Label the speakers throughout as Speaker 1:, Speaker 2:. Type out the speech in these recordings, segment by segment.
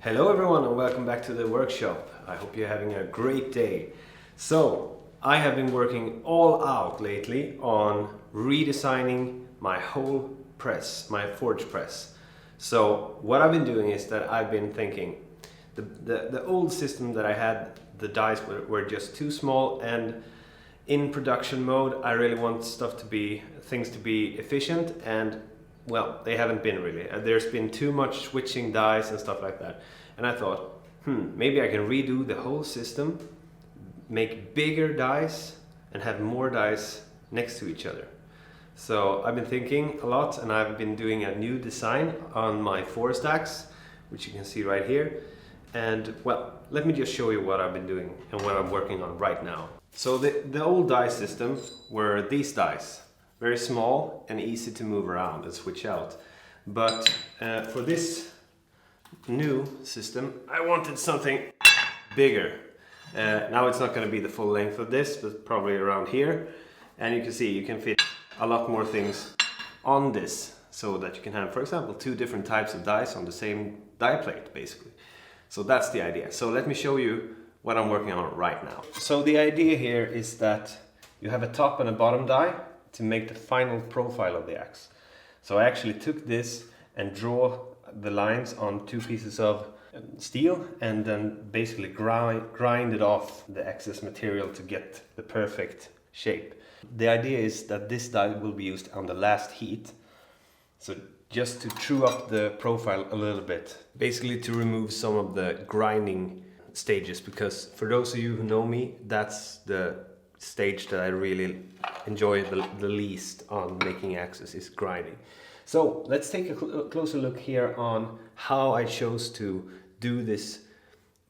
Speaker 1: Hello everyone and welcome back to the workshop. I hope you're having a great day. So, I have been working all out lately on redesigning my whole press, my forge press. So, what I've been doing is that I've been thinking, the old system that I had, the dies were just too small, and in production mode I really want things to be efficient, and well, they haven't been really. There's been too much switching dies and stuff like that. And I thought, maybe I can redo the whole system, make bigger dies and have more dies next to each other. So I've been thinking a lot, and I've been doing a new design on my forest axe, which you can see right here. And well, let me just show you what I've been doing and what I'm working on right now. So the old die system were these dies. Very small and easy to move around and switch out. But for this new system, I wanted something bigger. Now it's not going to be the full length of this, but probably around here. And you can see you can fit a lot more things on this, so that you can have, for example, two different types of dies on the same die plate, basically. So that's the idea. So let me show you what I'm working on right now. So the idea here is that you have a top and a bottom die to make the final profile of the axe. So I actually took this and draw the lines on two pieces of steel and then basically grinded off the excess material to get the perfect shape. The idea is that this die will be used on the last heat, so just to true up the profile a little bit, basically to remove some of the grinding stages, because for those of you who know me, that's the stage that I really enjoy the least on making axes, is grinding. So let's take a closer look here on how I chose to do this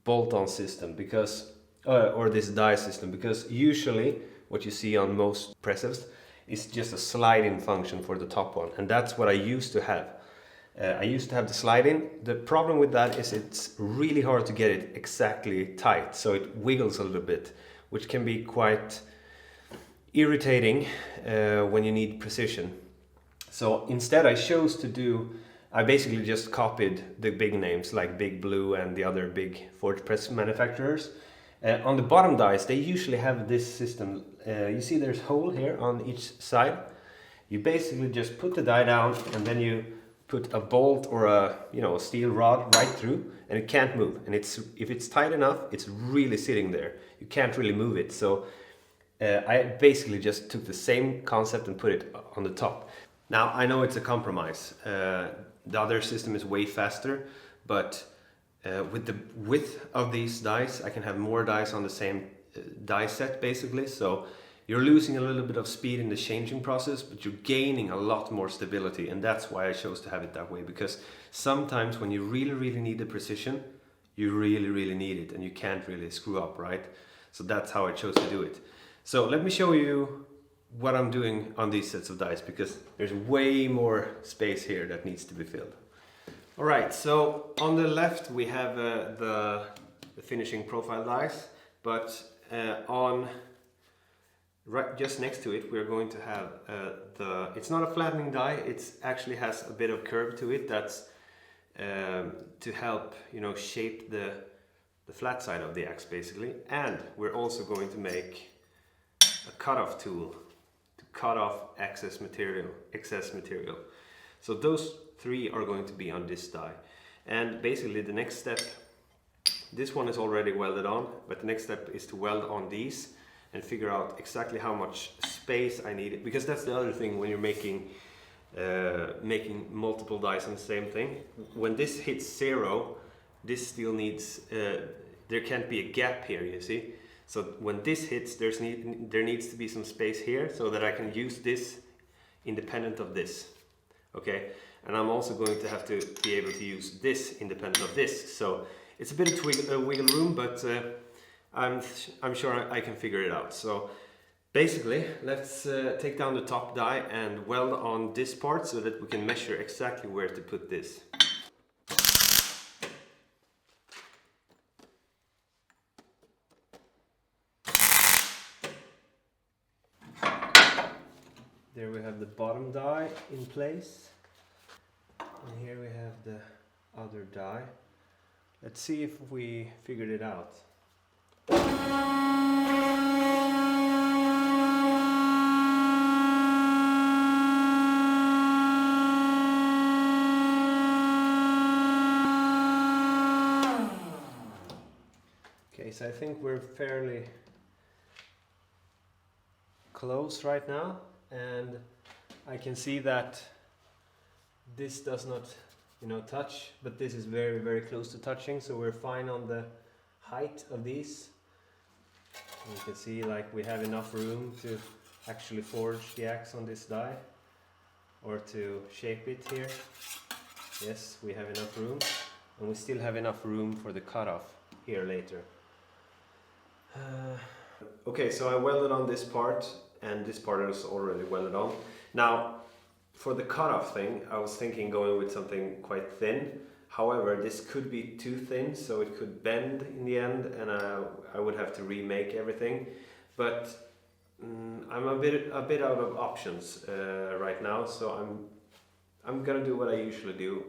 Speaker 1: bolt-on system, because or this die system, because usually what you see on most presses is just a slide-in function for the top one, and that's what I used to have. I used to have the slide-in. The problem with that is it's really hard to get it exactly tight, so it wiggles a little bit, which can be quite irritating when you need precision. So instead I basically just copied the big names like Big Blue and the other big forge press manufacturers. On the bottom dies, they usually have this system. You see there's a hole here on each side. You basically just put the die down and then you put a bolt or a steel rod right through, and it can't move. And if it's tight enough, it's really sitting there. You can't really move it. So I basically just took the same concept and put it on the top. Now I know it's a compromise. The other system is way faster, but with the width of these dies, I can have more dies on the same die set basically. So you're losing a little bit of speed in the changing process, but you're gaining a lot more stability, and that's why I chose to have it that way, because sometimes when you really need the precision, you really need it and you can't really screw up, right? So that's how I chose to do it. So let me show you what I'm doing on these sets of dies, because there's way more space here that needs to be filled. Alright, so on the left we have the finishing profile dies, but just next to it we're going to have it's not a flattening die, it actually has a bit of curve to it that's to help shape the flat side of the axe basically. And we're also going to make a cutoff tool to cut off excess material. So those three are going to be on this die, and basically the next step, this one is already welded on, but the next step is to weld on these and figure out exactly how much space I need, because that's the other thing when you're making multiple dies on the same thing. When this hits zero, this still needs there can't be a gap here, you see. So when this hits, there needs to be some space here so that I can use this independent of this. Okay, and I'm also going to have to be able to use this independent of this. So it's a bit of wiggle room, but I'm sure I can figure it out. So basically, let's take down the top die and weld on this part so that we can measure exactly where to put this. There we have the bottom die in place, and here we have the other die. Let's see if we figured it out. Okay, so I think we're fairly close right now, and I can see that this does not, touch, but this is very, very close to touching, so we're fine on the height of these. And you can see like we have enough room to actually forge the axe on this die, or to shape it here. Yes, we have enough room, and we still have enough room for the cutoff here later. Okay, so I welded on this part, and this part is already welded on. Now, for the cutoff thing, I was thinking going with something quite thin. However, this could be too thin, so it could bend in the end, and I would have to remake everything. But I'm a bit out of options right now, so I'm gonna do what I usually do.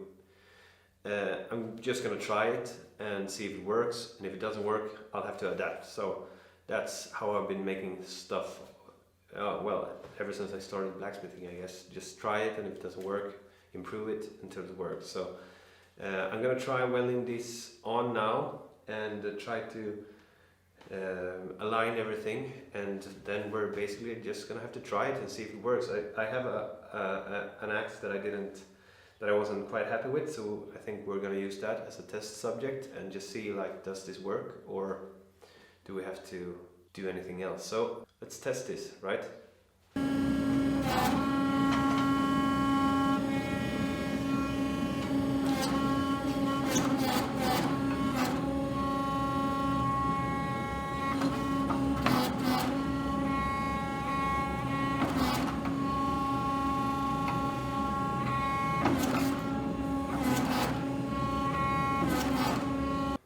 Speaker 1: I'm just gonna try it and see if it works, and if it doesn't work, I'll have to adapt. So that's how I've been making stuff. Well, ever since I started blacksmithing, I guess. Just try it, and if it doesn't work, improve it until it works. So I'm gonna try welding this on now and try to align everything, and then we're basically just gonna have to try it and see if it works. I have an axe that I wasn't quite happy with, so I think we're gonna use that as a test subject and just see like, does this work, or do we have to do anything else? So let's test this, right?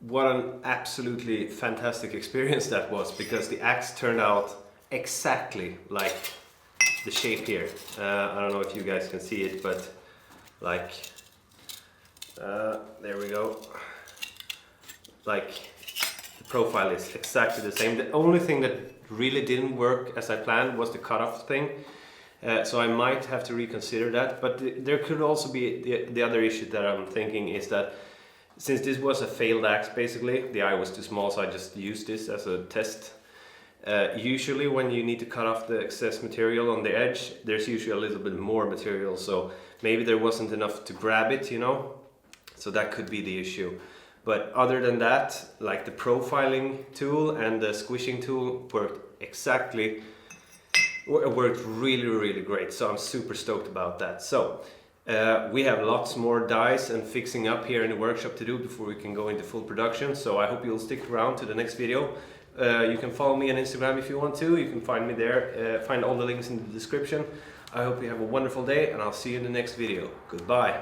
Speaker 1: What an absolutely fantastic experience that was, because the axe turned out exactly like the shape here. I don't know if you guys can see it, but like, there we go. Like, the profile is exactly the same. The only thing that really didn't work as I planned was the cutoff thing. So I might have to reconsider that, but there could also be the other issue that I'm thinking is that since this was a failed axe, basically, the eye was too small, so I just used this as a test. Usually when you need to cut off the excess material on the edge, there's usually a little bit more material, so maybe there wasn't enough to grab it, so that could be the issue. But other than that, like the profiling tool and the squishing tool worked really, really great, so I'm super stoked about that. So we have lots more dies and fixing up here in the workshop to do before we can go into full production, so I hope you'll stick around to the next video. You can follow me on Instagram if you want to. You can find me there, find all the links in the description. I hope you have a wonderful day, and I'll see you in the next video. Goodbye.